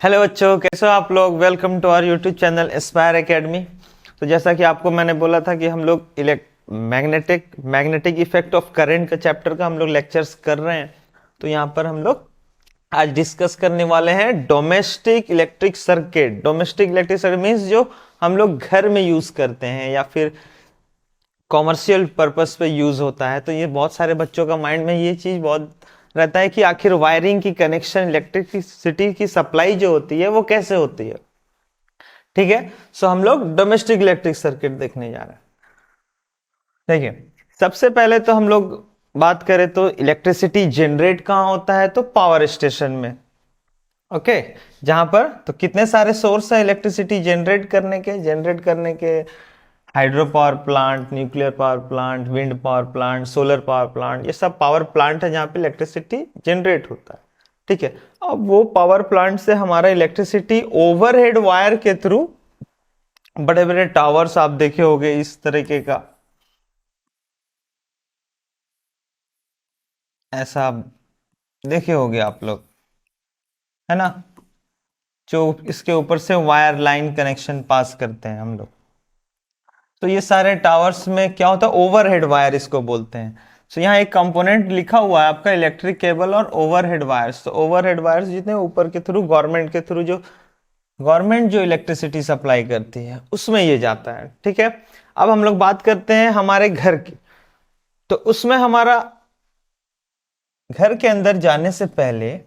Hello बच्चों, कैसे हो आप लोग। Welcome to our YouTube channel Aspire academy. तो जैसा कि आपको मैंने बोला था कि हम लोग मैग्नेटिक इफेक्ट ऑफ करंट का चैप्टर का हम लोग लेक्चर्स कर रहे हैं। तो यहाँ पर हम लोग आज डिस्कस करने वाले हैं domestic electric circuit. Domestic electric circuit means जो हम लोग घर में यूज करते हैं या फिर कॉमर्शियल पर्पस पे यूज होता है। तो ये बहुत सारे बच्चों का माइंड में ये चीज बहुत रहता है कि आखिर वायरिंग की कनेक्शन, इलेक्ट्रिसिटी की सप्लाई जो होती है वो कैसे होती है। ठीक है, सो हम लोग डोमेस्टिक इलेक्ट्रिक सर्किट देखने जा रहे हैं। देखिए, सबसे पहले तो हम लोग बात करें तो इलेक्ट्रिसिटी जनरेट कहाँ होता है, तो पावर स्टेशन में। ओके, जहां पर तो कितने सारे सोर्स है इलेक्ट्रिसिटी जनरेट करने के hydro power plant, nuclear power plant, wind power plant, solar power plant, ये सब पावर प्लांट है जहाँ पे इलेक्ट्रिसिटी जनरेट होता है। ठीक है, अब वो पावर प्लांट से हमारा इलेक्ट्रिसिटी ओवरहेड वायर के थ्रू, बड़े बड़े टावर्स आप देखे होंगे इस तरीके का, ऐसा आप देखे होंगे आप लोग, है ना, जो इसके ऊपर से वायर लाइन कनेक्शन पास करते हैं हम लोग। तो ये सारे टावर्स में क्या होता है, ओवरहेड वायर इसको बोलते हैं। तो यहाँ एक कंपोनेंट लिखा हुआ है आपका इलेक्ट्रिक केबल और ओवरहेड वायर्स। तो ओवरहेड वायर्स जितने ऊपर के थ्रू, गवर्नमेंट के थ्रू, जो गवर्नमेंट जो इलेक्ट्रिसिटी सप्लाई करती है उसमें ये जाता है। ठीक है, अब हम लोग बात करते हैं हमारे घर की। तो उसमें हमारा घर के अंदर जाने से पहले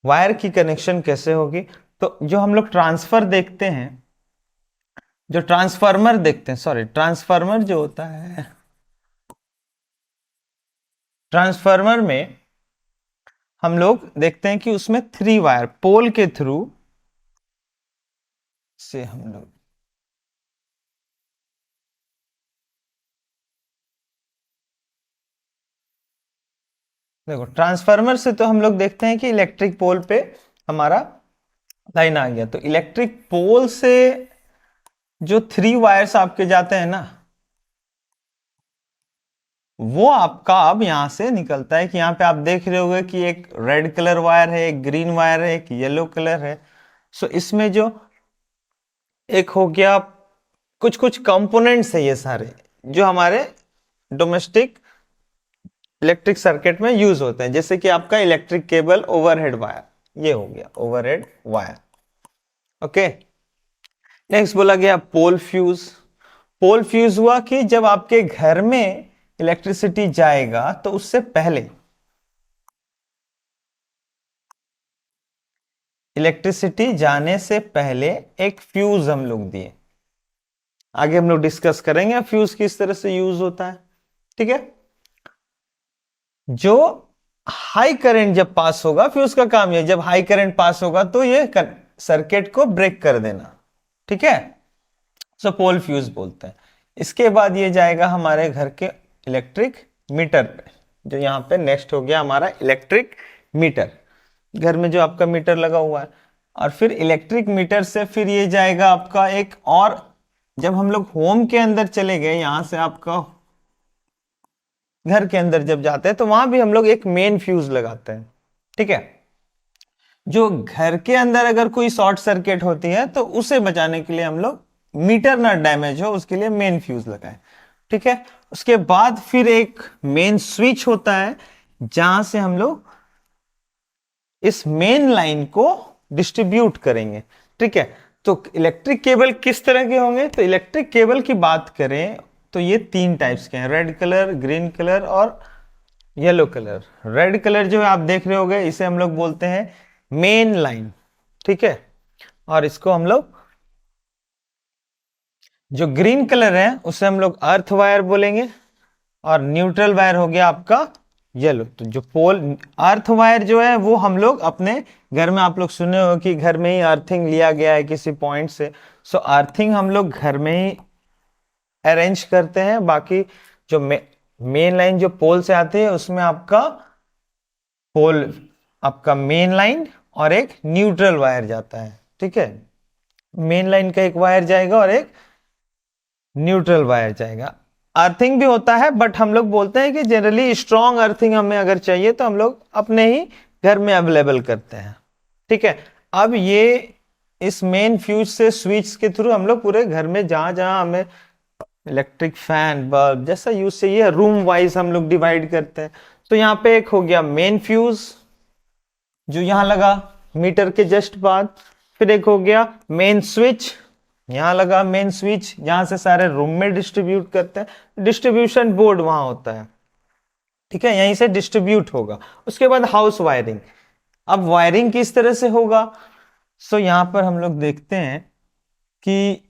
वायर की कनेक्शन कैसे होगी, तो जो हम लोग ट्रांसफर देखते हैं, जो ट्रांसफार्मर देखते हैं, सॉरी ट्रांसफार्मर जो होता है, ट्रांसफार्मर में हम लोग देखते हैं कि उसमें 3 वायर पोल के थ्रू से हम लोग देखो, ट्रांसफार्मर से तो हम लोग देखते हैं कि इलेक्ट्रिक पोल पे हमारा लाइन आ गया। तो इलेक्ट्रिक पोल से जो 3 वायर्स आपके जाते हैं ना, वो आपका अब यहां से निकलता है कि यहां पे आप देख रहे होगे कि एक रेड कलर वायर है, एक ग्रीन वायर है, एक येलो कलर है। सो इसमें जो एक हो गया, कुछ कुछ कंपोनेंट्स है ये सारे जो हमारे डोमेस्टिक इलेक्ट्रिक सर्किट में यूज होते हैं। जैसे कि आपका इलेक्ट्रिक केबल, ओवरहेड वायर, ये हो गया ओवरहेड वायर। ओके, नेक्स्ट बोला गया पोल फ्यूज। पोल फ्यूज हुआ कि जब आपके घर में इलेक्ट्रिसिटी जाएगा तो उससे पहले इलेक्ट्रिसिटी जाने से पहले एक फ्यूज हम लोग दिए। आगे हम लोग डिस्कस करेंगे फ्यूज किस तरह से यूज होता है। ठीक है, जो हाई करंट जब पास होगा, फ्यूज का काम है जब हाई करंट पास होगा तो ये सर्किट को ब्रेक कर देना। ठीक है, सो पोल फ्यूज बोलते हैं। इसके बाद ये जाएगा हमारे घर के इलेक्ट्रिक मीटर पे, जो यहाँ पे नेक्स्ट हो गया हमारा इलेक्ट्रिक मीटर। घर में जो आपका मीटर लगा हुआ है, और फिर इलेक्ट्रिक मीटर से फिर ये जाएगा आपका एक और, जब हम लोग होम के अंदर चले गए, यहां से आपका घर के अंदर जब जाते हैं तो वहां भी हम लोग एक मेन फ्यूज लगाते हैं। ठीक है, जो घर के अंदर अगर कोई शॉर्ट सर्किट होती है तो उसे बचाने के लिए हम लोग मीटर ना डैमेज हो उसके लिए मेन फ्यूज लगाए। ठीक है, उसके बाद फिर एक मेन स्विच होता है जहां से हम लोग इस मेन लाइन को डिस्ट्रीब्यूट करेंगे। ठीक है, तो इलेक्ट्रिक केबल किस तरह के होंगे, तो इलेक्ट्रिक केबल की बात करें तो ये 3 टाइप्स के हैं, रेड कलर, ग्रीन कलर और येलो कलर। रेड कलर जो है आप देख रहे होगे, इसे हम लोग बोलते हैं मेन लाइन। ठीक है, और इसको हम लोग, जो ग्रीन कलर है उसे हम लोग अर्थ वायर बोलेंगे, और न्यूट्रल वायर हो गया आपका येलो। तो जो पोल अर्थ वायर जो है वो हम लोग अपने घर में, आप लोग सुने हो कि घर में ही अर्थिंग लिया गया है किसी पॉइंट से। सो अर्थिंग हम लोग घर में ही अरेंज करते हैं। बाकी जो मेन लाइन जो पोल से आती है उसमें आपका पोल, आपका मेन लाइन और एक न्यूट्रल वायर जाता है। ठीक है, मेन लाइन का एक वायर जाएगा और एक न्यूट्रल वायर जाएगा। अर्थिंग भी होता है, बट हम लोग बोलते हैं कि जनरली स्ट्रॉन्ग अर्थिंग हमें अगर चाहिए तो हम लोग अपने ही घर में अवेलेबल करते हैं। ठीक है, अब ये इस मेन फ्यूज से स्विच के थ्रू हम लोग पूरे घर में जहां जहां हमें इलेक्ट्रिक फैन बल्ब जैसा यूज चाहिए रूम वाइज हम लोग डिवाइड करते हैं। तो यहाँ पे एक हो गया मेन फ्यूज जो यहाँ लगा मीटर के जस्ट बाद, फिर एक हो गया मेन स्विच, यहाँ लगा मेन स्विच जहां से सारे रूम में डिस्ट्रीब्यूट करते हैं, डिस्ट्रीब्यूशन बोर्ड वहां होता है, ठीक है, यहीं से डिस्ट्रीब्यूट होगा। उसके बाद हाउस वायरिंग। अब वायरिंग किस तरह से होगा, सो यहां पर हम लोग देखते हैं कि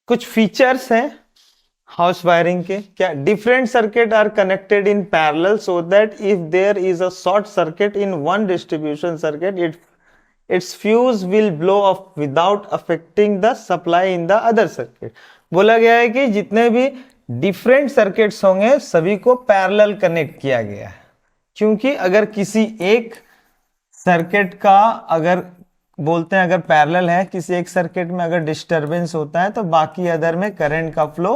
कुछ फीचर्स हैं हाउस वायरिंग के। क्या, different circuit are connected in parallel so that if there is a short circuit in one distribution circuit its fuse will blow off without affecting the supply in the other circuit. बोला गया है कि जितने भी different circuits होंगे सभी को parallel connect किया गया है, क्योंकि अगर किसी एक सर्किट का अगर बोलते हैं अगर पैरेलल है, किसी एक सर्किट में अगर डिस्टरबेंस होता है तो बाकी अदर में करंट का फ्लो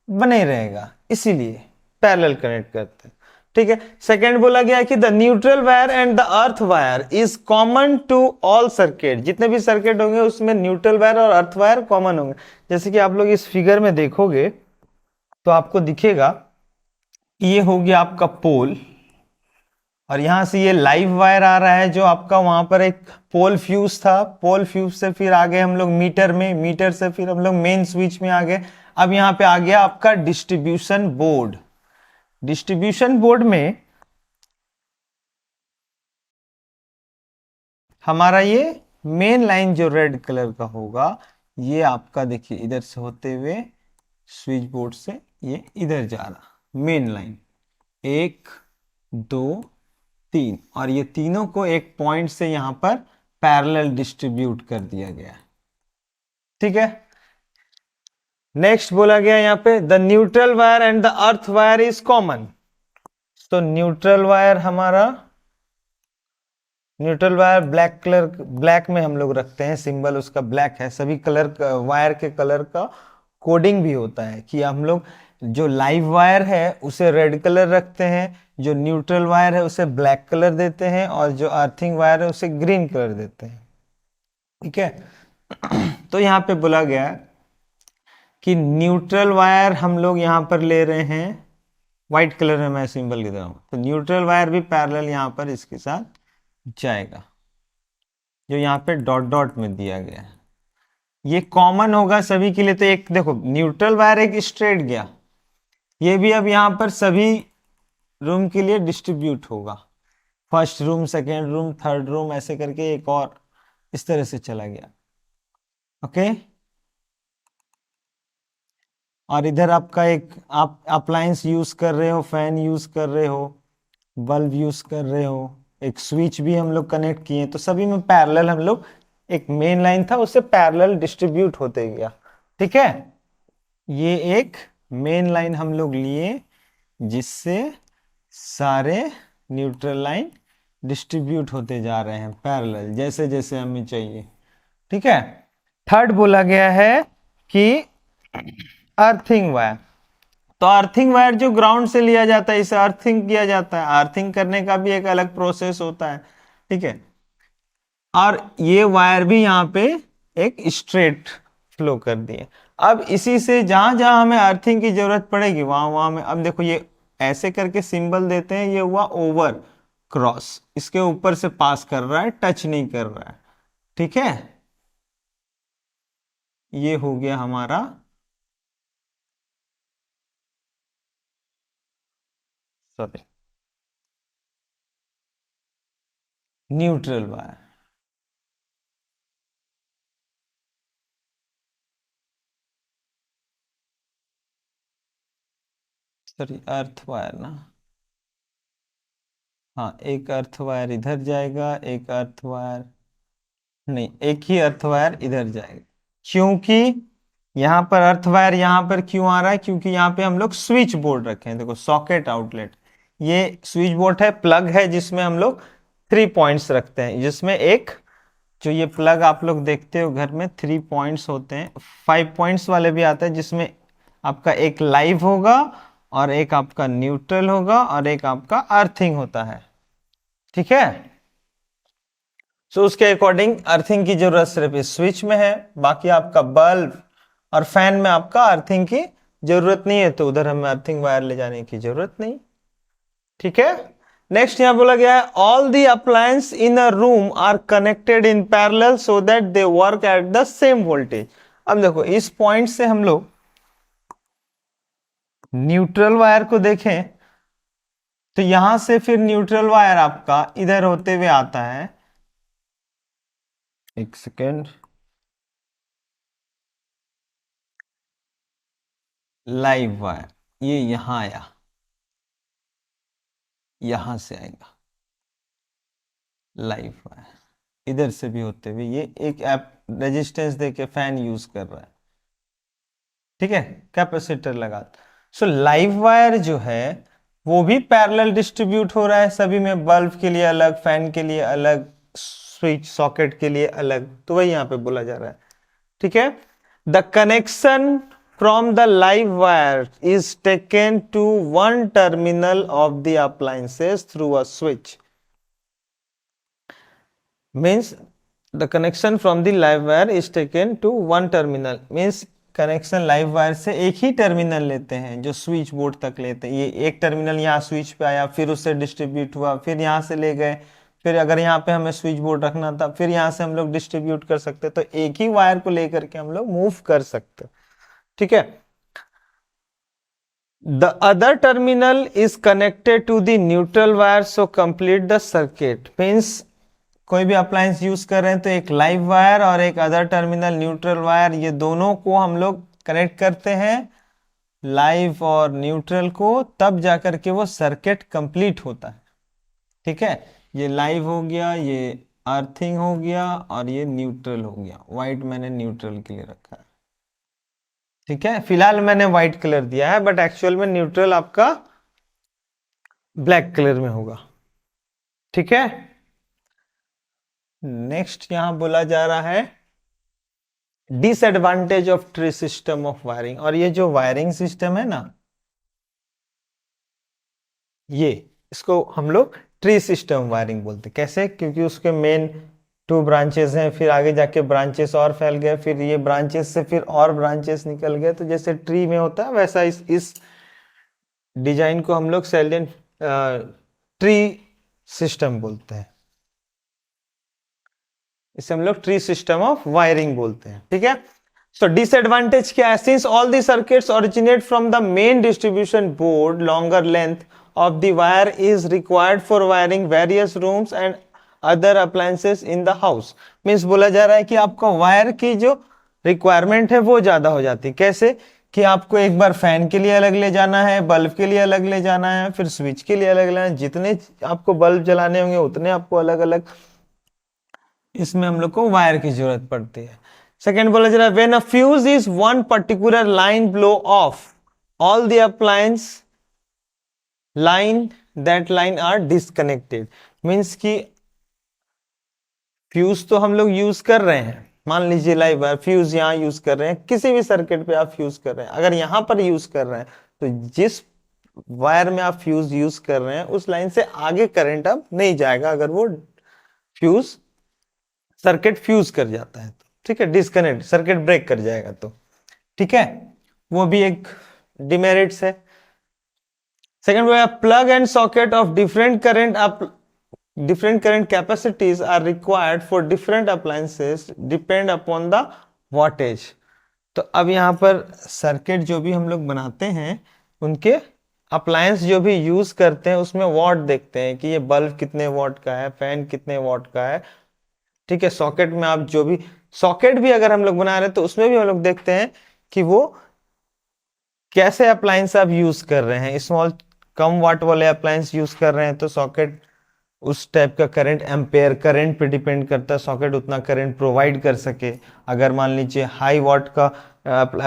बने रहेगा, इसीलिए पैरेलल कनेक्ट करते हैं, ठीक है। सेकंड बोला गया कि the neutral wire and the earth wire is common to all circuit. जितने भी सर्किट होंगे उसमें न्यूट्रल वायर और अर्थ वायर कॉमन होंगे। जैसे कि आप लोग इस फिगर में देखोगे तो आपको दिखेगा ये हो गया आपका पोल, और यहां से ये लाइव वायर आ रहा है जो आपका वहां पर एक पोल फ्यूज था, पोल फ्यूज से फिर आगे हम लोग मीटर में, मीटर से फिर हम लोग मेन स्विच में आ गए। अब यहां पे आ गया आपका डिस्ट्रीब्यूशन बोर्ड। डिस्ट्रीब्यूशन बोर्ड में हमारा ये मेन लाइन जो रेड कलर का होगा ये आपका देखिए इधर से होते हुए स्विच बोर्ड से ये इधर जा रहा मेन लाइन, 1 2 3, और ये तीनों को एक पॉइंट से यहां पर पैरेलल डिस्ट्रीब्यूट कर दिया गया, ठीक है। नेक्स्ट बोला गया यहां पे the neutral wire and the earth wire is common. तो न्यूट्रल वायर हमारा, neutral wire black colour, black में हम लोग रखते हैं, सिंबल उसका ब्लैक है। सभी कलर वायर के कलर का कोडिंग भी होता है कि हम लोग जो लाइव वायर है उसे रेड कलर रखते हैं, जो न्यूट्रल वायर है उसे ब्लैक कलर देते हैं, और जो अर्थिंग वायर है उसे ग्रीन कलर देते हैं, ठीक है। तो यहां पे बोला गया कि न्यूट्रल वायर हम लोग यहां पर ले रहे हैं, व्हाइट कलर में मैं सिंबल दे रहा हूं, तो न्यूट्रल वायर भी पैरेलल यहां पर इसके साथ जाएगा, जो यहां पे डॉट डॉट में दिया गया है। ये कॉमन होगा सभी के लिए। तो एक देखो न्यूट्रल वायर एक स्ट्रेट गया, ये भी अब यहां पर सभी रूम के लिए डिस्ट्रीब्यूट होगा, first room, second room, third room, ऐसे करके एक और इस तरह से चला गया, ओके। और इधर आपका एक आप अप्लायंस यूज कर रहे हो, फैन यूज कर रहे हो, बल्ब यूज कर रहे हो, एक स्विच भी हम लोग कनेक्ट किए, तो सभी में पैरेलल हम लोग, एक मेन लाइन था उससे पैरेलल डिस्ट्रीब्यूट होते गया, ठीक है। ये एक मेन लाइन हम लोग लिए जिससे सारे न्यूट्रल लाइन डिस्ट्रीब्यूट होते जा रहे हैं पैरेलल, जैसे जैसे हमें चाहिए, ठीक है। थर्ड बोला गया है कि अर्थिंग वायर। तो अर्थिंग वायर जो ग्राउंड से लिया जाता है इसे अर्थिंग किया जाता है। अर्थिंग करने का भी एक अलग प्रोसेस होता है, ठीक है। और ये वायर भी यहां पे एक स्ट्रेट फ्लो कर दिए। अब इसी से जहां जहां हमें अर्थिंग की जरूरत पड़ेगी वहां वहां में, अब देखो ये ऐसे करके सिंबल देते हैं, ये हुआ ओवर क्रॉस, इसके ऊपर से पास कर रहा है, टच नहीं कर रहा है, ठीक है। ये हो गया हमारा sorry neutral wire. Sorry earth wire ना, हाँ एक अर्थ वायर इधर जाएगा, एक अर्थ वायर नहीं, एक ही अर्थ वायर इधर जाएगा, क्योंकि यहां पर अर्थ वायर यहां पर क्यों आ रहा है, क्योंकि यहां पे हम लोग स्विच बोर्ड रखे हैं। देखो सॉकेट आउटलेट, ये स्विच बोर्ड है, प्लग है जिसमें हम लोग 3 पॉइंट्स रखते हैं, जिसमें एक जो ये प्लग आप लोग देखते हो घर में 3 पॉइंट्स होते हैं, 5 पॉइंट्स वाले भी आते हैं, जिसमें आपका एक लाइव होगा और एक आपका न्यूट्रल होगा और एक आपका अर्थिंग होता है, ठीक है। सो उसके अकॉर्डिंग अर्थिंग की जरूरत सिर्फ इस स्विच में है, बाकी आपका बल्ब और फैन में आपका अर्थिंग की जरूरत नहीं है, तो उधर हमें अर्थिंग वायर ले जाने की जरूरत नहीं। ठीक है, नेक्स्ट यहां बोला गया है all the appliance in a room are connected in parallel so that they work at the same voltage. अब देखो इस पॉइंट से हम लोग न्यूट्रल वायर को देखें तो यहां से फिर न्यूट्रल वायर आपका इधर होते हुए आता है, एक सेकेंड, लाइव वायर ये यहां आया, यहां से आएगा लाइव वायर, इधर से भी होते हुए ये एक ऐप रेजिस्टेंस देके फैन यूज कर रहा है। ठीक है, कैपेसिटर लगा। सो लाइव वायर जो है वो भी पैरेलल डिस्ट्रीब्यूट हो रहा है सभी में, बल्ब के लिए अलग, फैन के लिए अलग, स्विच सॉकेट के लिए अलग, तो वही यहां पे बोला जा रहा है। ठीक है, the connection from the live wire is taken to one terminal of the appliances through a switch, means the connection from the live wire is taken to one terminal, means connection live wire से एक ही terminal लेते हैं जो switch board तक लेते हैं। ये एक टर्मिनल यहाँ स्विच पे आया, फिर उससे डिस्ट्रीब्यूट हुआ, फिर यहाँ से ले गए, फिर अगर यहाँ पे हमें स्विच बोर्ड रखना था फिर यहाँ से हम लोग डिस्ट्रीब्यूट कर सकते, तो एक ही वायर को लेकर के हम लोग मूव कर सकते। ठीक है, the other terminal is connected to the neutral wire so complete the circuit, means कोई भी अप्लायंस यूज कर रहे हैं तो एक लाइव वायर और एक अदर टर्मिनल न्यूट्रल वायर, ये दोनों को हम लोग कनेक्ट करते हैं, लाइव और न्यूट्रल को, तब जाकर के वो सर्किट कंप्लीट होता है। ठीक है, ये लाइव हो गया, ये अर्थिंग हो गया और ये न्यूट्रल हो गया, व्हाइट मैंने न्यूट्रल के लिए रखा है। ठीक है, फिलहाल मैंने व्हाइट कलर दिया है बट एक्चुअल में न्यूट्रल आपका ब्लैक कलर में होगा। ठीक है, नेक्स्ट यहां बोला जा रहा है disadvantage of tree system of wiring, और ये जो वायरिंग सिस्टम है ना, ये इसको हम लोग ट्री सिस्टम वायरिंग बोलते हैं। कैसे? क्योंकि उसके मेन 2 ब्रांचेस हैं, फिर आगे जाके ब्रांचेस और फैल गए, फिर ये ब्रांचेस से फिर और ब्रांचेस निकल गए, तो जैसे ट्री में होता है वैसा इस डिजाइन को हम लोग सेल्डेन ट्री सिस्टम बोलते हैं, इसे हम लोग ट्री सिस्टम ऑफ वायरिंग बोलते हैं। ठीक है, सो डिसएडवांटेज क्या है? Since all the circuits originate from the main distribution board, longer length of the wire is required for wiring various rooms and other appliances in the house. Means बोला जा रहा है कि आपको वायर की जो रिक्वायरमेंट है वो ज्यादा हो जाती है। कैसे? कि आपको एक बार फैन के लिए अलग ले जाना है, बल्ब के लिए अलग ले जाना है, फिर स्विच के लिए अलग लेना है, जितने आपको बल्ब जलाने होंगे उतने आपको अलग अलग इसमें हम लोग को वायर की जरूरत पड़ती है। सेकेंड बोला जा रहा है when a fuse is one particular line blow off all the appliance line that line are disconnected, means कि फ्यूज तो हम लोग यूज कर रहे हैं, मान लीजिए लाइव वायर फ्यूज यहाँ यूज कर रहे हैं, किसी भी सर्किट पे आप फ्यूज कर रहे हैं, अगर यहां पर यूज कर रहे हैं तो जिस वायर में आप फ्यूज यूज कर रहे हैं उस लाइन से आगे करंट अब नहीं जाएगा अगर वो फ्यूज सर्किट फ्यूज कर जाता है तो। ठीक है, डिस्कनेक्ट सर्किट ब्रेक कर जाएगा तो। ठीक है, वो भी एक डिमेरिट्स है। Second plug and socket of different current capacities are required for different appliances depend upon the wattage. तो अब यहां पर सर्किट जो भी हम लोग बनाते हैं उनके अप्लायंस जो भी यूज करते हैं उसमें वॉट देखते हैं कि ये बल्ब कितने वॉट का है, फैन कितने वॉट का है। ठीक है, सॉकेट में आप जो भी सॉकेट भी अगर हम लोग बना रहे हैं तो उसमें भी हम लोग देखते हैं कि वो कैसे अप्लायंस आप यूज कर रहे हैं। स्मॉल कम वाट वाले अप्लायंस यूज कर रहे हैं तो सॉकेट उस टाइप का करंट, एम्पेयर करंट पे डिपेंड करता है, सॉकेट उतना करंट प्रोवाइड कर सके। अगर मान लीजिए हाई वाट का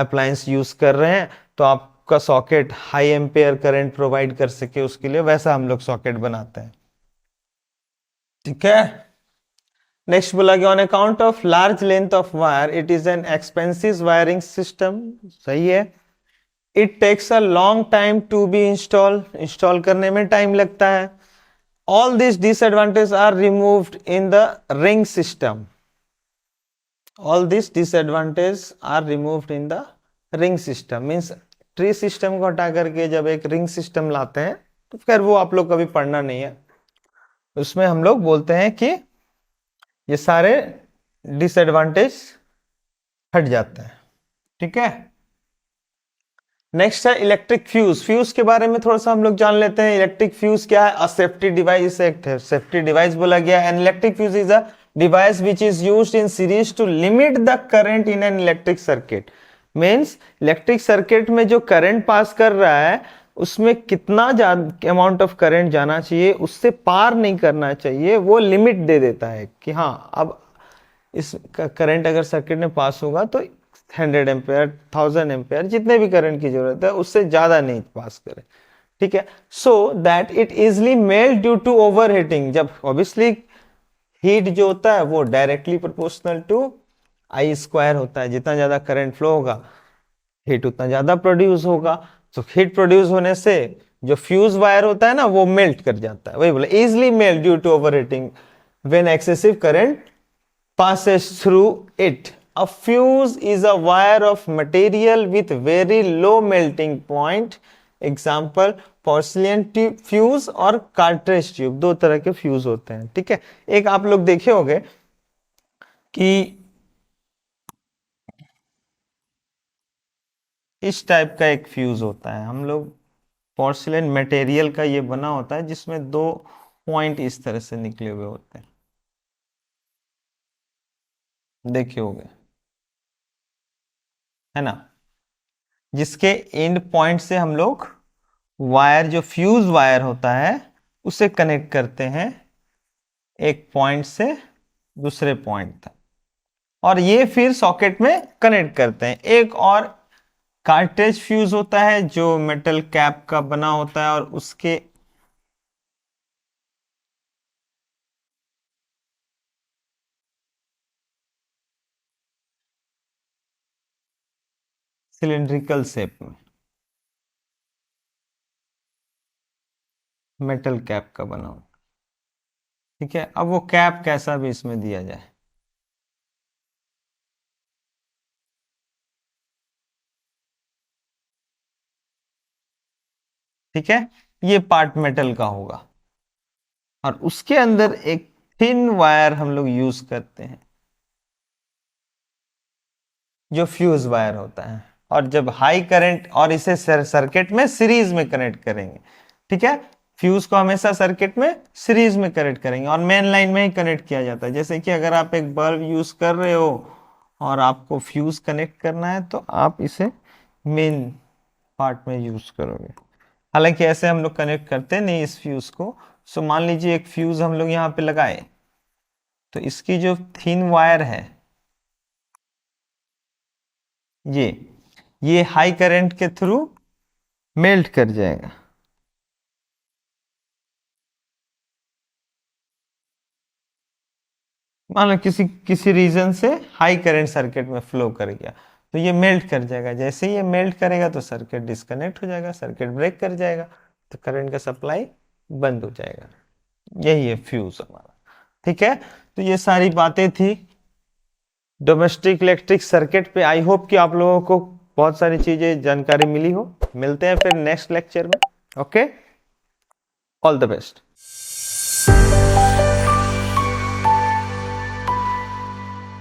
अप्लायंस यूज कर रहे हैं तो आपका socket high ampere current provide कर सके, उसके लिए वैसा हम लोग सॉकेट बनाते हैं। ठीक है, नेक्स्ट बोला गया on account of large length of wire it is an expensive wiring system. सही है, it takes a long time to be install करने में टाइम लगता है। All these disadvantages are removed in the ring system. All these disadvantages are removed in the ring system. Means tree system को हटा करके जब एक रिंग सिस्टम लाते हैं तो फिर वो आप लोग कभी पढ़ना नहीं है, उसमें हम लोग बोलते हैं कि ये सारे डिसएडवांटेज हट जाते हैं। ठीक है, नेक्स्ट है इलेक्ट्रिक फ्यूज। फ्यूज के बारे में थोड़ा सा हम लोग जान लेते हैं। इलेक्ट्रिक फ्यूज क्या है? अ सेफ्टी डिवाइस एक्ट है, सेफ्टी डिवाइस बोला गया। An electric fuse is a device which is used in series to limit the current in an electric circuit. Means electric circuit में जो करंट पास कर रहा है उसमें कितना अमाउंट ऑफ करंट जाना चाहिए, उससे पार नहीं करना चाहिए, वो लिमिट दे देता है कि हाँ अब इस करंट अगर सर्किट में पास होगा तो 100 एम्पेयर 1000 एम्पेयर जितने भी करंट की जरूरत है उससे ज्यादा नहीं पास करे। ठीक है, so that it easily melt due to over heating. जब ऑब्वियसली हीट जो होता है वो directly proportional to I square होता है, जितना ज्यादा करंट फ्लो होगा हीट उतना ज्यादा प्रोड्यूस होगा। तो हीट प्रोड्यूस होने से जो फ्यूज वायर होता है ना वो मेल्ट कर जाता है, वही बोला easily melt due to over heating when excessive current passes through it. A fuse is a wire of material with very low melting point. Example porcelain fuse और cartridge tube, दो तरह के फ्यूज होते हैं। ठीक है, एक आप लोग देखे होंगे कि इस टाइप का एक फ्यूज होता है, हम लोग पोर्सिलेन मटेरियल का ये बना होता है जिसमें दो पॉइंट इस तरह से निकले हुए होते हैं, देखे होंगे है ना, जिसके एंड पॉइंट से हम लोग वायर जो फ्यूज वायर होता है उसे कनेक्ट करते हैं एक पॉइंट से दूसरे पॉइंट तक, और ये फिर सॉकेट में कनेक्ट करते हैं। एक और कार्ट्रिज फ्यूज होता है जो मेटल कैप का बना होता है और उसके सिलिंड्रिकल शेप में मेटल कैप का बना होता है। ठीक है, अब वो कैप कैसा भी इसमें दिया जाए, ठीक है, ये पार्ट मेटल का होगा और उसके अंदर एक थिन वायर हम लोग यूज करते हैं जो फ्यूज वायर होता है, और जब हाई करंट और इसे सर्किट में सीरीज में कनेक्ट करेंगे। ठीक है, फ्यूज को हमेशा सर्किट में सीरीज में कनेक्ट करेंगे और मेन लाइन में ही कनेक्ट किया जाता है। जैसे कि अगर आप एक बल्ब यूज कर रहे हो और आपको फ्यूज कनेक्ट करना है तो आप इसे मेन पार्ट में यूज करोगे। हालांकि ऐसे हम लोग कनेक्ट करते नहीं इस फ्यूज को। सो मान लीजिए एक फ्यूज हम लोग यहाँ पे लगाए तो इसकी जो थिन वायर है ये हाई करंट के थ्रू मेल्ट कर जाएगा। मान लो किसी रीजन से हाई करंट सर्किट में फ्लो कर गया तो ये मेल्ट कर जाएगा। जैसे ही ये मेल्ट करेगा तो सर्किट डिस्कनेक्ट हो जाएगा, सर्किट ब्रेक कर जाएगा, तो करंट का सप्लाई बंद हो जाएगा। यही है फ्यूज हमारा। ठीक है, तो ये सारी बातें थी डोमेस्टिक इलेक्ट्रिक सर्किट पे। आई होप कि आप लोगों को बहुत सारी चीजें जानकारी मिली हो। मिलते हैं फिर नेक्स्ट लेक्चर में। Okay, all the best.